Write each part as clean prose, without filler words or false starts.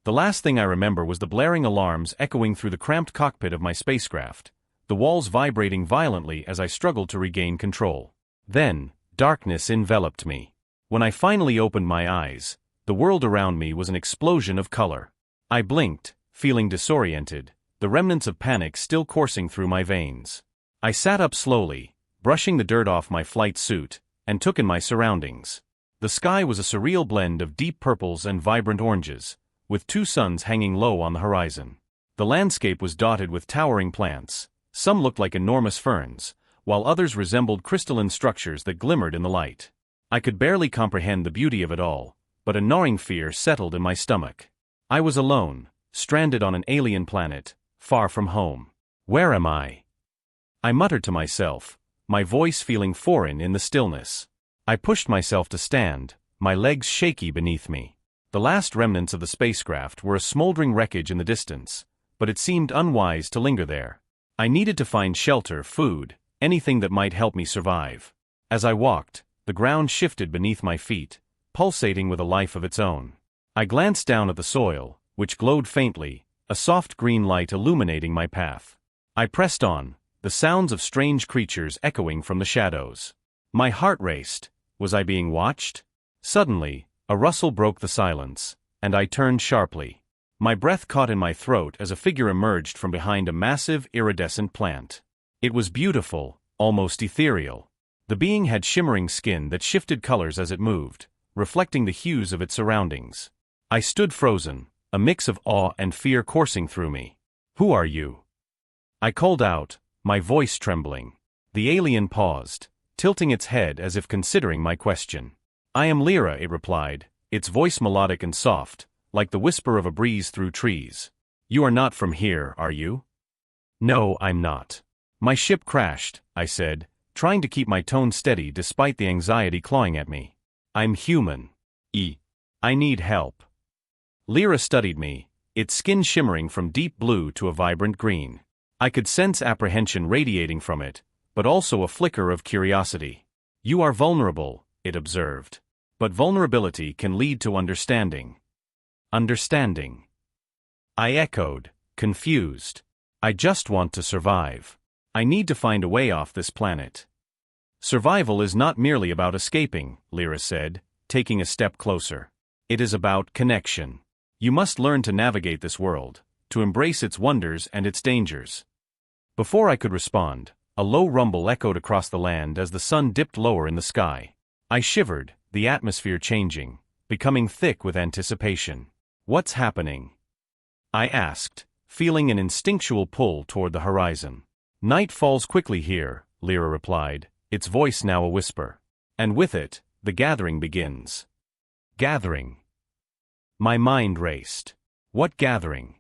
The last thing I remember was the blaring alarms echoing through the cramped cockpit of my spacecraft, the walls vibrating violently as I struggled to regain control. Then, darkness enveloped me. When I finally opened my eyes, the world around me was an explosion of color. I blinked, feeling disoriented, the remnants of panic still coursing through my veins. I sat up slowly, brushing the dirt off my flight suit, and took in my surroundings. The sky was a surreal blend of deep purples and vibrant oranges, with two suns hanging low on the horizon. The landscape was dotted with towering plants. Some looked like enormous ferns, while others resembled crystalline structures that glimmered in the light. I could barely comprehend the beauty of it all, but a gnawing fear settled in my stomach. I was alone, stranded on an alien planet, far from home. Where am I? I muttered to myself, my voice feeling foreign in the stillness. I pushed myself to stand, my legs shaky beneath me. The last remnants of the spacecraft were a smoldering wreckage in the distance, but it seemed unwise to linger there. I needed to find shelter, food, anything that might help me survive. As I walked, the ground shifted beneath my feet, pulsating with a life of its own. I glanced down at the soil, which glowed faintly, a soft green light illuminating my path. I pressed on, the sounds of strange creatures echoing from the shadows. My heart raced. Was I being watched? Suddenly, a rustle broke the silence, and I turned sharply. My breath caught in my throat as a figure emerged from behind a massive, iridescent plant. It was beautiful, almost ethereal. The being had shimmering skin that shifted colors as it moved, reflecting the hues of its surroundings. I stood frozen, a mix of awe and fear coursing through me. "Who are you?" I called out, my voice trembling. The alien paused, tilting its head as if considering my question. "I am Lyra," it replied, its voice melodic and soft, like the whisper of a breeze through trees. "You are not from here, are you?" "No, I'm not." "My ship crashed," I said, trying to keep my tone steady despite the anxiety clawing at me. "I'm human. I need help." Lyra studied me, its skin shimmering from deep blue to a vibrant green. I could sense apprehension radiating from it, but also a flicker of curiosity. "You are vulnerable," it observed. "But vulnerability can lead to understanding." "Understanding?" I echoed, confused. "I just want to survive. I need to find a way off this planet." "Survival is not merely about escaping," Lyra said, taking a step closer. "It is about connection. You must learn to navigate this world, to embrace its wonders and its dangers." Before I could respond, a low rumble echoed across the land as the sun dipped lower in the sky. I shivered, the atmosphere changing, becoming thick with anticipation. "What's happening?" I asked, feeling an instinctual pull toward the horizon. "Night falls quickly here," Lyra replied, its voice now a whisper. "And with it, the gathering begins." "Gathering?" My mind raced. What gathering?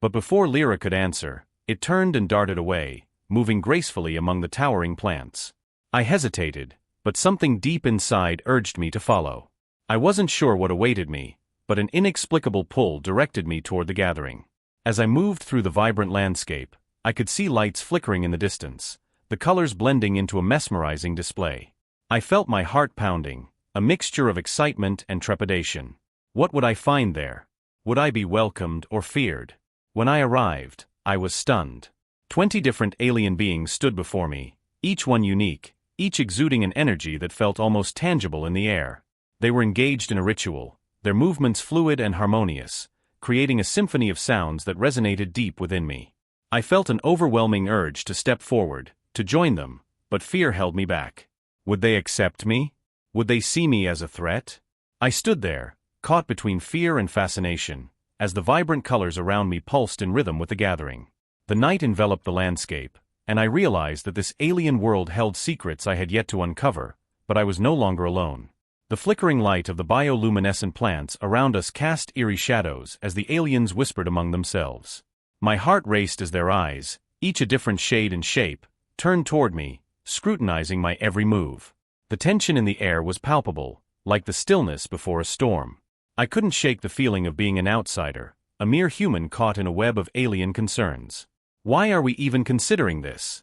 But before Lyra could answer, it turned and darted away, moving gracefully among the towering plants. I hesitated, but something deep inside urged me to follow. I wasn't sure what awaited me, but an inexplicable pull directed me toward the gathering. As I moved through the vibrant landscape, I could see lights flickering in the distance, the colors blending into a mesmerizing display. I felt my heart pounding, a mixture of excitement and trepidation. What would I find there? Would I be welcomed or feared? When I arrived, I was stunned. 20 different alien beings stood before me, each one unique, each exuding an energy that felt almost tangible in the air. They were engaged in a ritual, their movements fluid and harmonious, creating a symphony of sounds that resonated deep within me. I felt an overwhelming urge to step forward, to join them, but fear held me back. Would they accept me? Would they see me as a threat? I stood there, caught between fear and fascination, as the vibrant colors around me pulsed in rhythm with the gathering. The night enveloped the landscape, and I realized that this alien world held secrets I had yet to uncover, but I was no longer alone. The flickering light of the bioluminescent plants around us cast eerie shadows as the aliens whispered among themselves. My heart raced as their eyes, each a different shade and shape, turned toward me, scrutinizing my every move. The tension in the air was palpable, like the stillness before a storm. I couldn't shake the feeling of being an outsider, a mere human caught in a web of alien concerns. "Why are we even considering this?"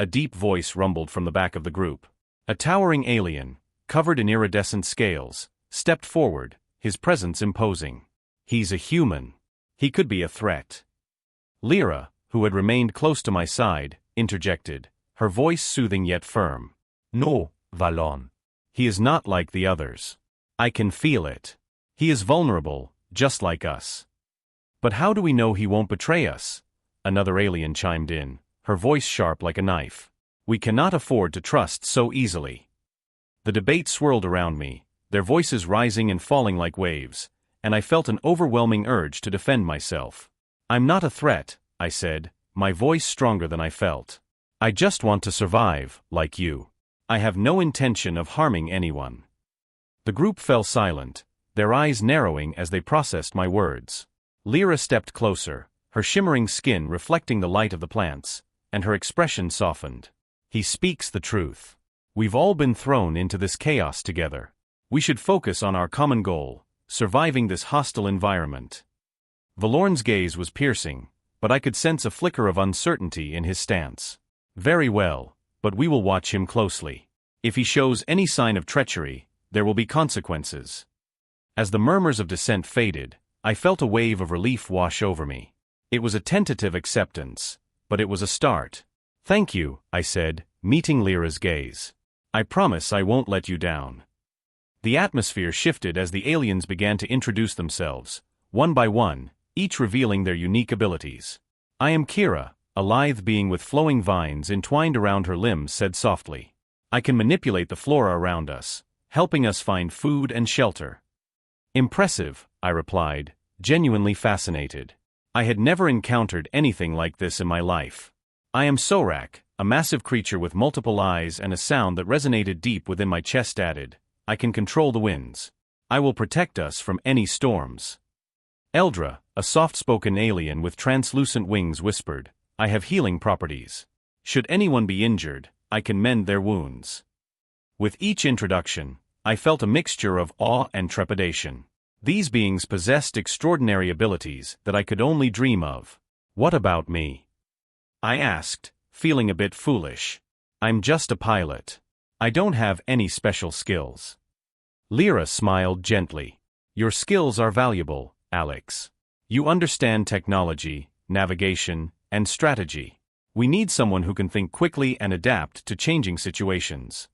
A deep voice rumbled from the back of the group. A towering alien, covered in iridescent scales, stepped forward, his presence imposing. He's a human. He could be a threat. Lyra, who had remained close to my side, interjected, her voice soothing yet firm. No, Valon. He is not like the others. I can feel it. He is vulnerable, just like us. But how do we know he won't betray us? Another alien chimed in, her voice sharp like a knife. We cannot afford to trust so easily. The debate swirled around me, their voices rising and falling like waves, and I felt an overwhelming urge to defend myself. I'm not a threat, I said, my voice stronger than I felt. I just want to survive, like you. I have no intention of harming anyone. The group fell silent, their eyes narrowing as they processed my words. Lyra stepped closer, her shimmering skin reflecting the light of the plants, and her expression softened. He speaks the truth. We've all been thrown into this chaos together. We should focus on our common goal, surviving this hostile environment. Valorn's gaze was piercing, but I could sense a flicker of uncertainty in his stance. Very well, but we will watch him closely. If he shows any sign of treachery, there will be consequences. As the murmurs of dissent faded, I felt a wave of relief wash over me. It was a tentative acceptance, but it was a start. Thank you, I said, meeting Lyra's gaze. I promise I won't let you down. The atmosphere shifted as the aliens began to introduce themselves, one by one, each revealing their unique abilities. I am Kira, a lithe being with flowing vines entwined around her limbs said softly. I can manipulate the flora around us, helping us find food and shelter. Impressive, I replied, genuinely fascinated. I had never encountered anything like this in my life. I am Sorak, a massive creature with multiple eyes and a sound that resonated deep within my chest added, I can control the winds. I will protect us from any storms. Eldra, a soft-spoken alien with translucent wings whispered, I have healing properties. Should anyone be injured, I can mend their wounds. With each introduction, I felt a mixture of awe and trepidation. These beings possessed extraordinary abilities that I could only dream of. What about me? I asked, feeling a bit foolish. I'm just a pilot. I don't have any special skills. Lyra smiled gently. Your skills are valuable, Alex. You understand technology, navigation, and strategy. We need someone who can think quickly and adapt to changing situations.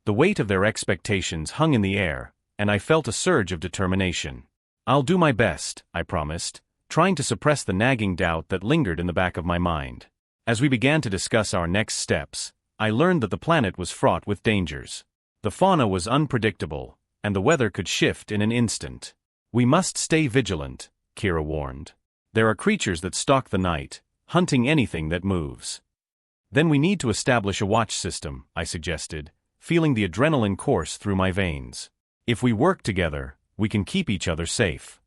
The weight of their expectations hung in the air, and I felt a surge of determination. I'll do my best, I promised, trying to suppress the nagging doubt that lingered in the back of my mind. As we began to discuss our next steps, I learned that the planet was fraught with dangers. The fauna was unpredictable, and the weather could shift in an instant. We must stay vigilant, Kira warned. There are creatures that stalk the night, hunting anything that moves. Then we need to establish a watch system, I suggested, feeling the adrenaline course through my veins. If we work together, we can keep each other safe.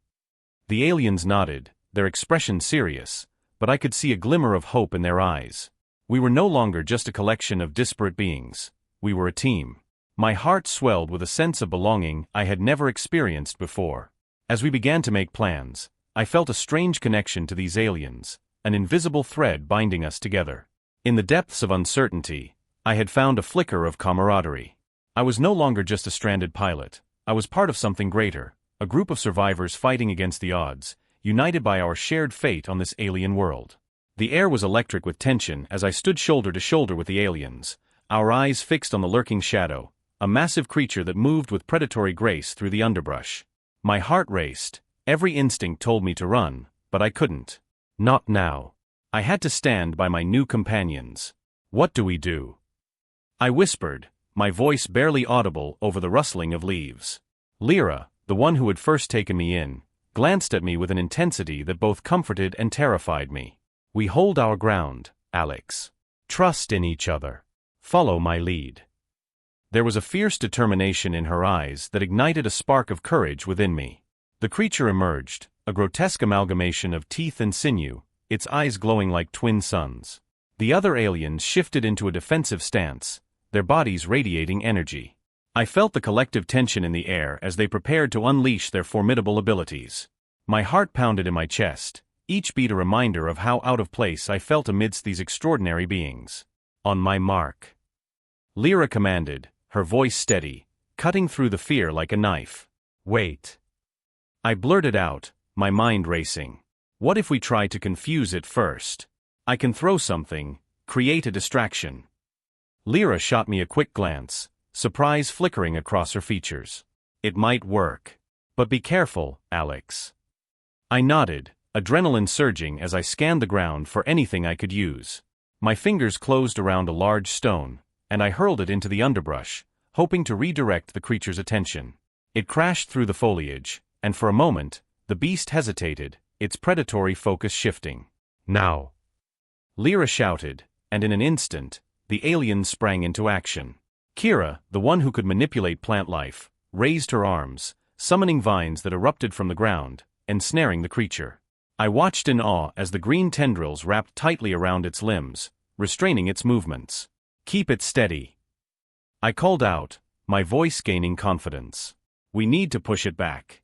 The aliens nodded, their expression serious, but I could see a glimmer of hope in their eyes. We were no longer just a collection of disparate beings. We were a team. My heart swelled with a sense of belonging I had never experienced before. As we began to make plans, I felt a strange connection to these aliens, an invisible thread binding us together. In the depths of uncertainty, I had found a flicker of camaraderie. I was no longer just a stranded pilot. I was part of something greater, a group of survivors fighting against the odds, united by our shared fate on this alien world. The air was electric with tension as I stood shoulder to shoulder with the aliens, our eyes fixed on the lurking shadow, a massive creature that moved with predatory grace through the underbrush. My heart raced, every instinct told me to run, but I couldn't. Not now. I had to stand by my new companions. What do we do? I whispered, my voice barely audible over the rustling of leaves. Lyra, the one who had first taken me in, glanced at me with an intensity that both comforted and terrified me. We hold our ground, Alex. Trust in each other. Follow my lead. There was a fierce determination in her eyes that ignited a spark of courage within me. The creature emerged, a grotesque amalgamation of teeth and sinew, its eyes glowing like twin suns. The other aliens shifted into a defensive stance, their bodies radiating energy. I felt the collective tension in the air as they prepared to unleash their formidable abilities. My heart pounded in my chest, each beat a reminder of how out of place I felt amidst these extraordinary beings. On my mark. Lyra commanded, her voice steady, cutting through the fear like a knife. Wait. I blurted out, my mind racing. What if we try to confuse it first? I can throw something, create a distraction. Lyra shot me a quick glance, surprise flickering across her features. It might work. But be careful, Alex. I nodded, adrenaline surging as I scanned the ground for anything I could use. My fingers closed around a large stone, and I hurled it into the underbrush, hoping to redirect the creature's attention. It crashed through the foliage, and for a moment, the beast hesitated, its predatory focus shifting. Now! Lyra shouted, and in an instant, the alien sprang into action. Kira, the one who could manipulate plant life, raised her arms, summoning vines that erupted from the ground, ensnaring the creature. I watched in awe as the green tendrils wrapped tightly around its limbs, restraining its movements. Keep it steady. I called out, my voice gaining confidence. We need to push it back.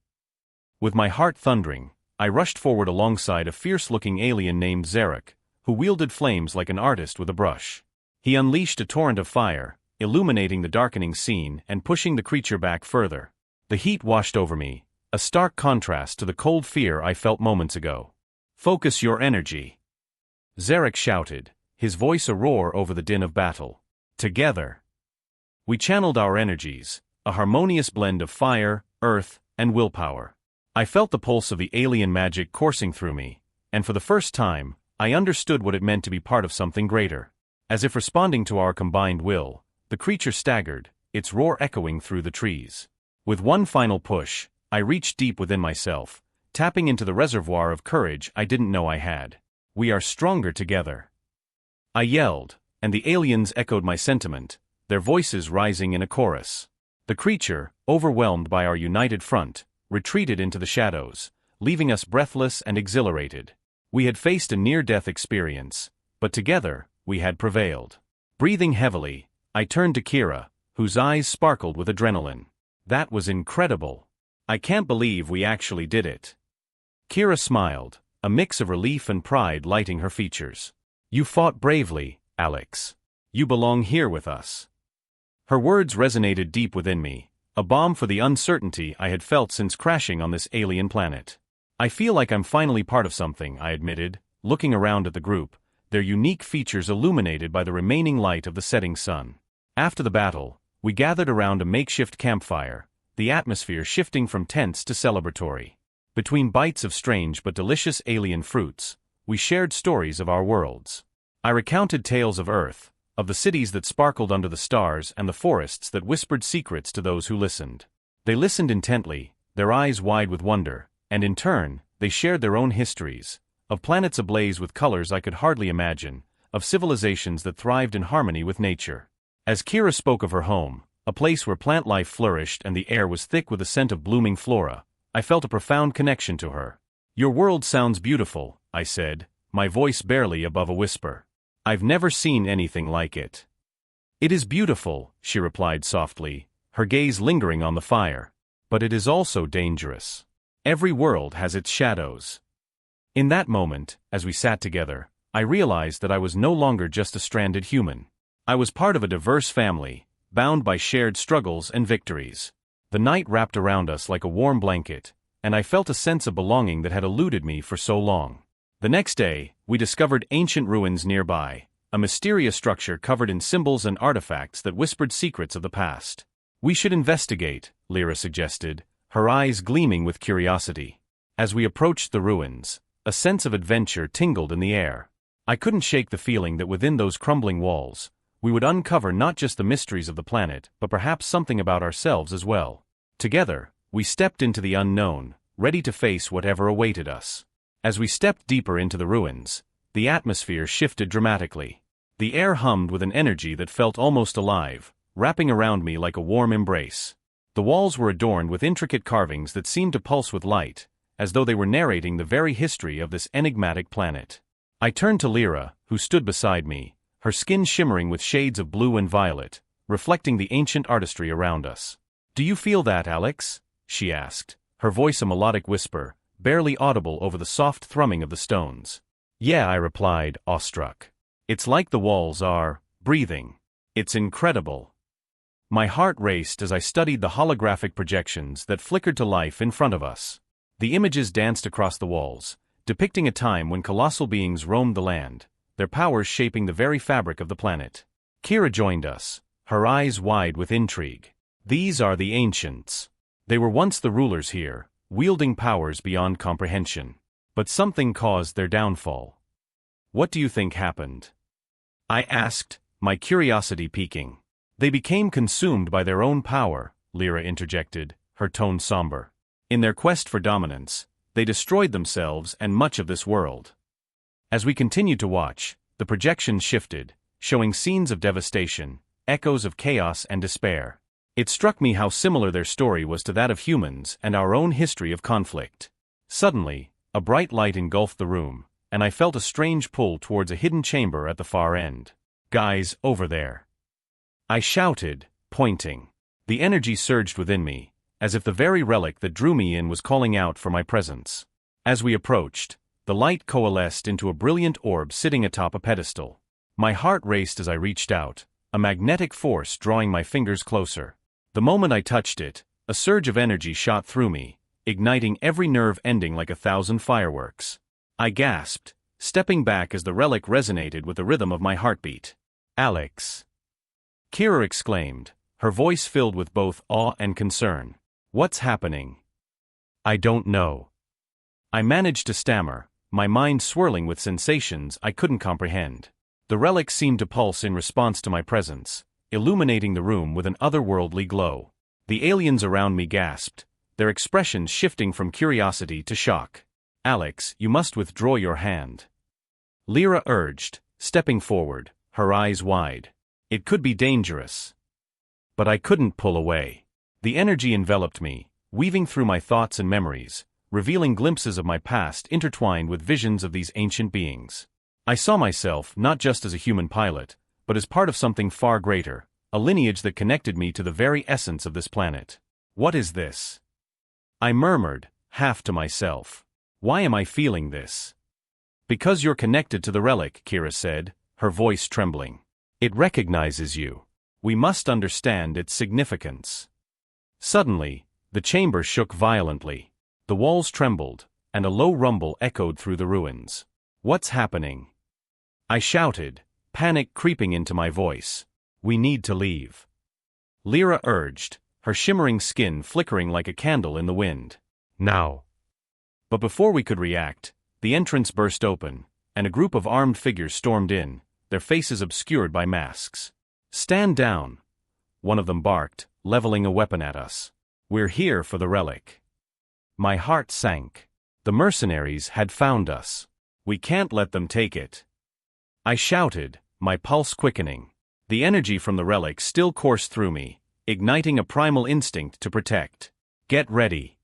With my heart thundering, I rushed forward alongside a fierce-looking alien named Zarek, who wielded flames like an artist with a brush. He unleashed a torrent of fire, illuminating the darkening scene and pushing the creature back further. The heat washed over me, a stark contrast to the cold fear I felt moments ago. Focus your energy. Zarek shouted, his voice a roar over the din of battle. Together. We channeled our energies, a harmonious blend of fire, earth, and willpower. I felt the pulse of the alien magic coursing through me, and for the first time, I understood what it meant to be part of something greater. As if responding to our combined will, the creature staggered, its roar echoing through the trees. With one final push, I reached deep within myself, tapping into the reservoir of courage I didn't know I had. We are stronger together. I yelled, and the aliens echoed my sentiment, their voices rising in a chorus. The creature, overwhelmed by our united front, retreated into the shadows, leaving us breathless and exhilarated. We had faced a near-death experience, but together, we had prevailed. Breathing heavily, I turned to Kira, whose eyes sparkled with adrenaline. That was incredible. I can't believe we actually did it. Kira smiled, a mix of relief and pride lighting her features. You fought bravely, Alex. You belong here with us. Her words resonated deep within me, a balm for the uncertainty I had felt since crashing on this alien planet. I feel like I'm finally part of something, I admitted, looking around at the group, their unique features illuminated by the remaining light of the setting sun. After the battle, we gathered around a makeshift campfire, the atmosphere shifting from tense to celebratory. Between bites of strange but delicious alien fruits, we shared stories of our worlds. I recounted tales of Earth, of the cities that sparkled under the stars and the forests that whispered secrets to those who listened. They listened intently, their eyes wide with wonder, and in turn, they shared their own histories, of planets ablaze with colors I could hardly imagine, of civilizations that thrived in harmony with nature. As Kira spoke of her home, a place where plant life flourished and the air was thick with the scent of blooming flora, I felt a profound connection to her. Your world sounds beautiful, I said, my voice barely above a whisper. I've never seen anything like it. It is beautiful, she replied softly, her gaze lingering on the fire. But it is also dangerous. Every world has its shadows. In that moment, as we sat together, I realized that I was no longer just a stranded human. I was part of a diverse family, bound by shared struggles and victories. The night wrapped around us like a warm blanket, and I felt a sense of belonging that had eluded me for so long. The next day, we discovered ancient ruins nearby, a mysterious structure covered in symbols and artifacts that whispered secrets of the past. We should investigate, Lyra suggested, her eyes gleaming with curiosity. As we approached the ruins, a sense of adventure tingled in the air. I couldn't shake the feeling that within those crumbling walls, we would uncover not just the mysteries of the planet, but perhaps something about ourselves as well. Together, we stepped into the unknown, ready to face whatever awaited us. As we stepped deeper into the ruins, the atmosphere shifted dramatically. The air hummed with an energy that felt almost alive, wrapping around me like a warm embrace. The walls were adorned with intricate carvings that seemed to pulse with light, as though they were narrating the very history of this enigmatic planet. I turned to Lyra, who stood beside me, her skin shimmering with shades of blue and violet, reflecting the ancient artistry around us. Do you feel that, Alex? She asked, her voice a melodic whisper, barely audible over the soft thrumming of the stones. Yeah, I replied, awestruck. It's like the walls are breathing. It's incredible. My heart raced as I studied the holographic projections that flickered to life in front of us. The images danced across the walls, depicting a time when colossal beings roamed the land, their powers shaping the very fabric of the planet. Kira joined us, her eyes wide with intrigue. These are the ancients. They were once the rulers here, wielding powers beyond comprehension. But something caused their downfall. What do you think happened? I asked, my curiosity piquing. They became consumed by their own power, Lyra interjected, her tone somber. In their quest for dominance, they destroyed themselves and much of this world. As we continued to watch, the projections shifted, showing scenes of devastation, echoes of chaos and despair. It struck me how similar their story was to that of humans and our own history of conflict. Suddenly, a bright light engulfed the room, and I felt a strange pull towards a hidden chamber at the far end. Guys, over there! I shouted, pointing. The energy surged within me, as if the very relic that drew me in was calling out for my presence. As we approached, the light coalesced into a brilliant orb sitting atop a pedestal. My heart raced as I reached out, a magnetic force drawing my fingers closer. The moment I touched it, a surge of energy shot through me, igniting every nerve ending like 1,000 fireworks. I gasped, stepping back as the relic resonated with the rhythm of my heartbeat. Alex! Kira exclaimed, her voice filled with both awe and concern. What's happening? I don't know. I managed to stammer, my mind swirling with sensations I couldn't comprehend. The relic seemed to pulse in response to my presence, illuminating the room with an otherworldly glow. The aliens around me gasped, their expressions shifting from curiosity to shock. Alex, you must withdraw your hand. Lyra urged, stepping forward, her eyes wide. It could be dangerous. But I couldn't pull away. The energy enveloped me, weaving through my thoughts and memories, revealing glimpses of my past intertwined with visions of these ancient beings. I saw myself not just as a human pilot, but as part of something far greater, a lineage that connected me to the very essence of this planet. What is this? I murmured, half to myself. Why am I feeling this? Because you're connected to the relic, Kira said, her voice trembling. It recognizes you. We must understand its significance. Suddenly, the chamber shook violently. The walls trembled, and a low rumble echoed through the ruins. What's happening? I shouted, panic creeping into my voice. We need to leave. Lyra urged, her shimmering skin flickering like a candle in the wind. Now. But before we could react, the entrance burst open, and a group of armed figures stormed in, their faces obscured by masks. Stand down, one of them barked, leveling a weapon at us. We're here for the relic. My heart sank. The mercenaries had found us. We can't let them take it. I shouted, my pulse quickening. The energy from the relic still coursed through me, igniting a primal instinct to protect. Get ready.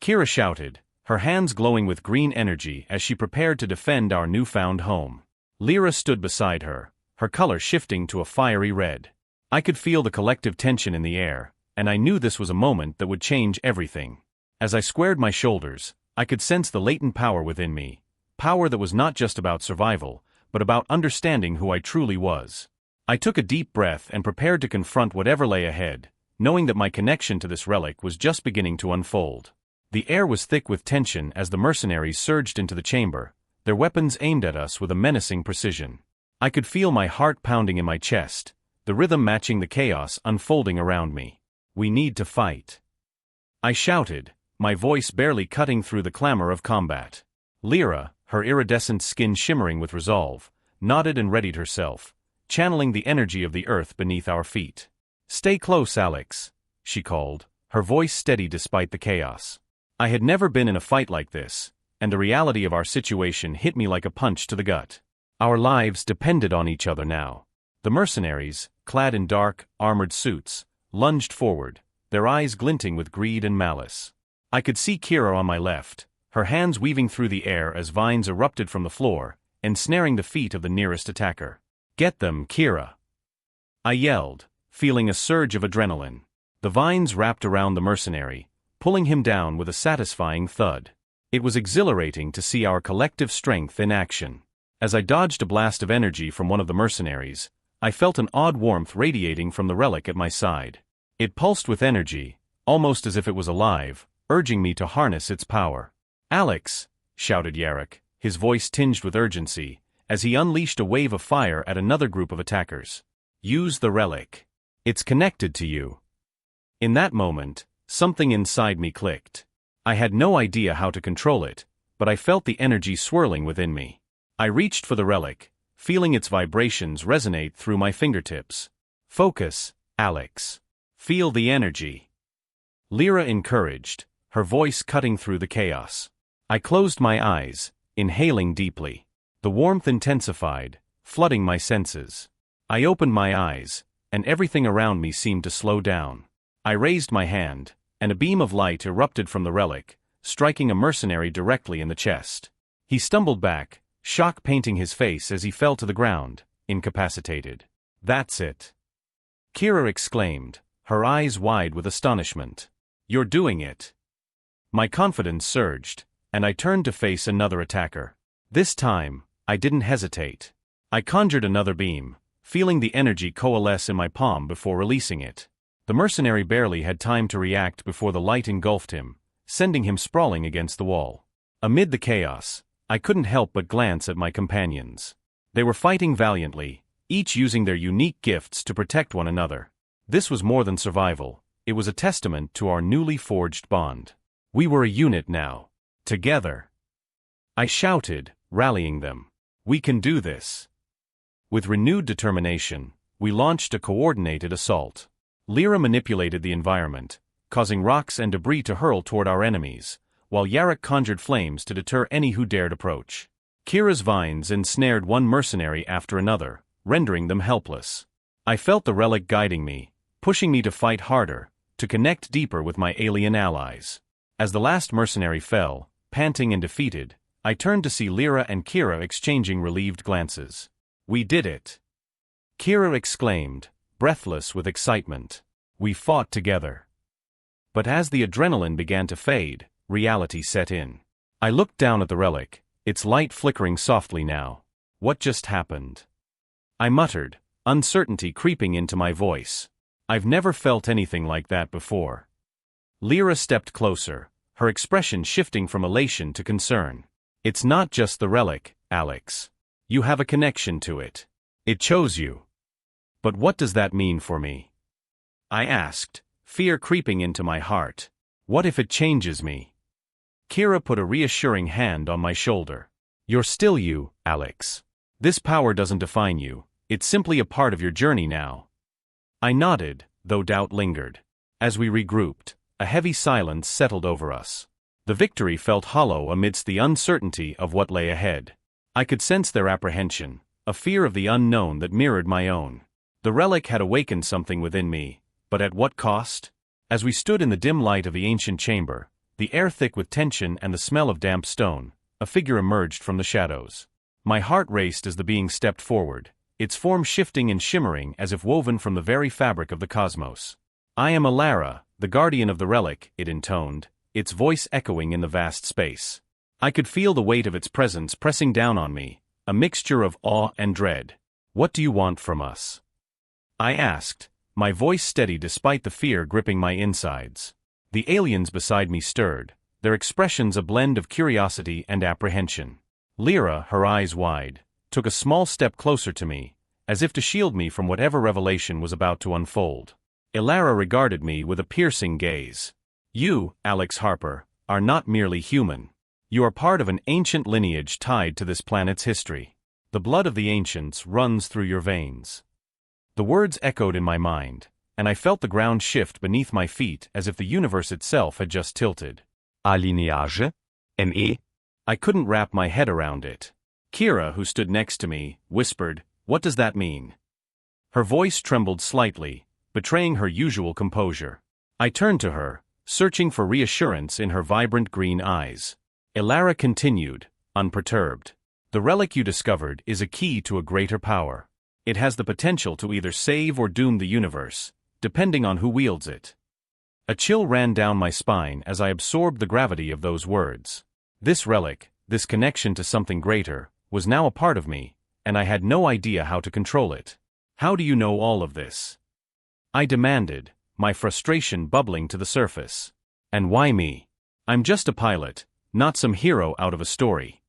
Kira shouted, her hands glowing with green energy as she prepared to defend our newfound home. Lyra stood beside her, her color shifting to a fiery red. I could feel the collective tension in the air, and I knew this was a moment that would change everything. As I squared my shoulders, I could sense the latent power within me, power that was not just about survival, but about understanding who I truly was. I took a deep breath and prepared to confront whatever lay ahead, knowing that my connection to this relic was just beginning to unfold. The air was thick with tension as the mercenaries surged into the chamber, their weapons aimed at us with a menacing precision. I could feel my heart pounding in my chest, the rhythm matching the chaos unfolding around me. We need to fight. I shouted, my voice barely cutting through the clamor of combat. Lyra, her iridescent skin shimmering with resolve, nodded and readied herself, channeling the energy of the earth beneath our feet. Stay close, Alex, she called, her voice steady despite the chaos. I had never been in a fight like this, and the reality of our situation hit me like a punch to the gut. Our lives depended on each other now. The mercenaries, clad in dark, armored suits, lunged forward, their eyes glinting with greed and malice. I could see Kira on my left, her hands weaving through the air as vines erupted from the floor, ensnaring the feet of the nearest attacker. Get them, Kira! I yelled, feeling a surge of adrenaline. The vines wrapped around the mercenary, pulling him down with a satisfying thud. It was exhilarating to see our collective strength in action. As I dodged a blast of energy from one of the mercenaries, I felt an odd warmth radiating from the relic at my side. It pulsed with energy, almost as if it was alive, urging me to harness its power. "Alex!" shouted Yarrick, his voice tinged with urgency, as he unleashed a wave of fire at another group of attackers. "Use the relic. It's connected to you." In that moment, something inside me clicked. I had no idea how to control it, but I felt the energy swirling within me. I reached for the relic, feeling its vibrations resonate through my fingertips. "Focus, Alex. Feel the energy." Lyra encouraged, her voice cutting through the chaos. I closed my eyes, inhaling deeply. The warmth intensified, flooding my senses. I opened my eyes, and everything around me seemed to slow down. I raised my hand, and a beam of light erupted from the relic, striking a mercenary directly in the chest. He stumbled back, shock painting his face as he fell to the ground, incapacitated. "That's it!" Kira exclaimed, her eyes wide with astonishment. "You're doing it!" My confidence surged, and I turned to face another attacker. This time, I didn't hesitate. I conjured another beam, feeling the energy coalesce in my palm before releasing it. The mercenary barely had time to react before the light engulfed him, sending him sprawling against the wall. Amid the chaos, I couldn't help but glance at my companions. They were fighting valiantly, each using their unique gifts to protect one another. This was more than survival, it was a testament to our newly forged bond. We were a unit now. Together. I shouted, rallying them. "We can do this." With renewed determination, we launched a coordinated assault. Lyra manipulated the environment, causing rocks and debris to hurl toward our enemies, while Yarrick conjured flames to deter any who dared approach. Kira's vines ensnared one mercenary after another, rendering them helpless. I felt the relic guiding me, pushing me to fight harder, to connect deeper with my alien allies. As the last mercenary fell, panting and defeated, I turned to see Lyra and Kira exchanging relieved glances. "We did it!" Kira exclaimed, breathless with excitement. "We fought together." But as the adrenaline began to fade, reality set in. I looked down at the relic, its light flickering softly now. "What just happened?" I muttered, uncertainty creeping into my voice. "I've never felt anything like that before." Lyra stepped closer, her expression shifting from elation to concern. "It's not just the relic, Alex. You have a connection to it. It chose you." "But what does that mean for me?" I asked, fear creeping into my heart. "What if it changes me?" Kira put a reassuring hand on my shoulder. "You're still you, Alex. This power doesn't define you, it's simply a part of your journey now." I nodded, though doubt lingered. As we regrouped, a heavy silence settled over us. The victory felt hollow amidst the uncertainty of what lay ahead. I could sense their apprehension, a fear of the unknown that mirrored my own. The relic had awakened something within me, but at what cost? As we stood in the dim light of the ancient chamber, the air thick with tension and the smell of damp stone, a figure emerged from the shadows. My heart raced as the being stepped forward, its form shifting and shimmering as if woven from the very fabric of the cosmos. "I am Alara, the guardian of the relic," it intoned, its voice echoing in the vast space. I could feel the weight of its presence pressing down on me, a mixture of awe and dread. "What do you want from us?" I asked, my voice steady despite the fear gripping my insides. The aliens beside me stirred, their expressions a blend of curiosity and apprehension. Lyra, her eyes wide, took a small step closer to me, as if to shield me from whatever revelation was about to unfold. Alara regarded me with a piercing gaze. "You, Alex Harper, are not merely human. You are part of an ancient lineage tied to this planet's history. The blood of the ancients runs through your veins." The words echoed in my mind, and I felt the ground shift beneath my feet as if the universe itself had just tilted. "A lineage? M.E.?" I couldn't wrap my head around it. Kira, who stood next to me, whispered, "What does that mean?" Her voice trembled slightly, betraying her usual composure. I turned to her, searching for reassurance in her vibrant green eyes. Alara continued, unperturbed. "The relic you discovered is a key to a greater power. It has the potential to either save or doom the universe, depending on who wields it." A chill ran down my spine as I absorbed the gravity of those words. This relic, this connection to something greater, was now a part of me, and I had no idea how to control it. "How do you know all of this?" I demanded, my frustration bubbling to the surface. "And why me?" I'm just a pilot, not some hero out of a story.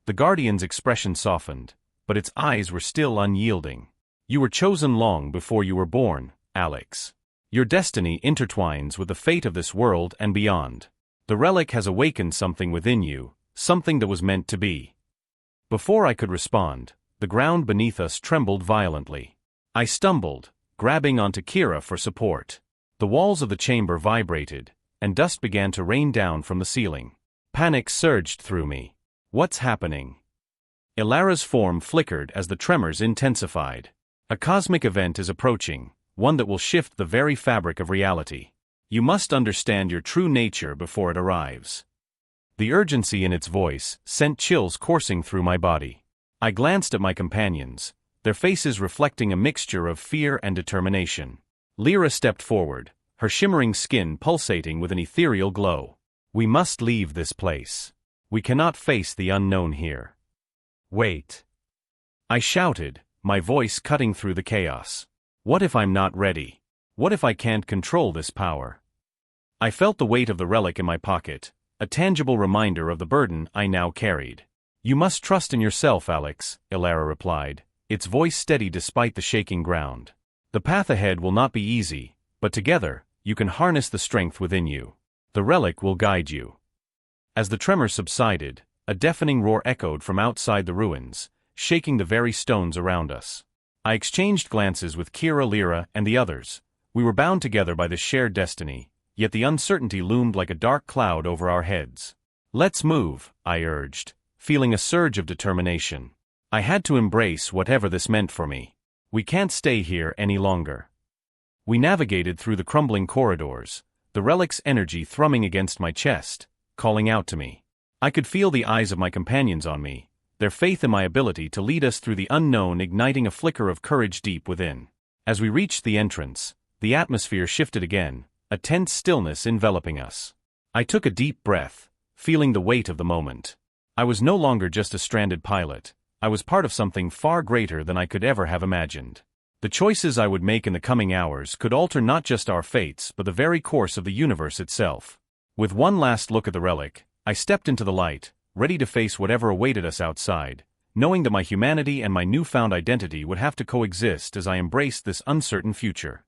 The Guardian's expression softened, but its eyes were still unyielding. You were chosen long before you were born, Alex. Your destiny intertwines with the fate of this world and beyond. The relic has awakened something within you, something that was meant to be. Before I could respond, the ground beneath us trembled violently. I stumbled, grabbing onto Kira for support. The walls of the chamber vibrated, and dust began to rain down from the ceiling. Panic surged through me. What's happening? Ilara's form flickered as the tremors intensified. A cosmic event is approaching, one that will shift the very fabric of reality. You must understand your true nature before it arrives. The urgency in its voice sent chills coursing through my body. I glanced at my companions, their faces reflecting a mixture of fear and determination. Lyra stepped forward, her shimmering skin pulsating with an ethereal glow. We must leave this place. We cannot face the unknown here. Wait. I shouted, my voice cutting through the chaos. What if I'm not ready? What if I can't control this power? I felt the weight of the relic in my pocket, a tangible reminder of the burden I now carried. You must trust in yourself, Alex, Ilara replied, its voice steady despite the shaking ground. The path ahead will not be easy, but together, you can harness the strength within you. The relic will guide you. As the tremor subsided, a deafening roar echoed from outside the ruins, shaking the very stones around us. I exchanged glances with Kira, Lyra, and the others. We were bound together by this shared destiny, yet the uncertainty loomed like a dark cloud over our heads. Let's move, I urged, feeling a surge of determination. I had to embrace whatever this meant for me. We can't stay here any longer. We navigated through the crumbling corridors, the relic's energy thrumming against my chest, calling out to me. I could feel the eyes of my companions on me, their faith in my ability to lead us through the unknown igniting a flicker of courage deep within. As we reached the entrance, the atmosphere shifted again, a tense stillness enveloping us. I took a deep breath, feeling the weight of the moment. I was no longer just a stranded pilot. I was part of something far greater than I could ever have imagined. The choices I would make in the coming hours could alter not just our fates but the very course of the universe itself. With one last look at the relic, I stepped into the light, ready to face whatever awaited us outside, knowing that my humanity and my newfound identity would have to coexist as I embraced this uncertain future.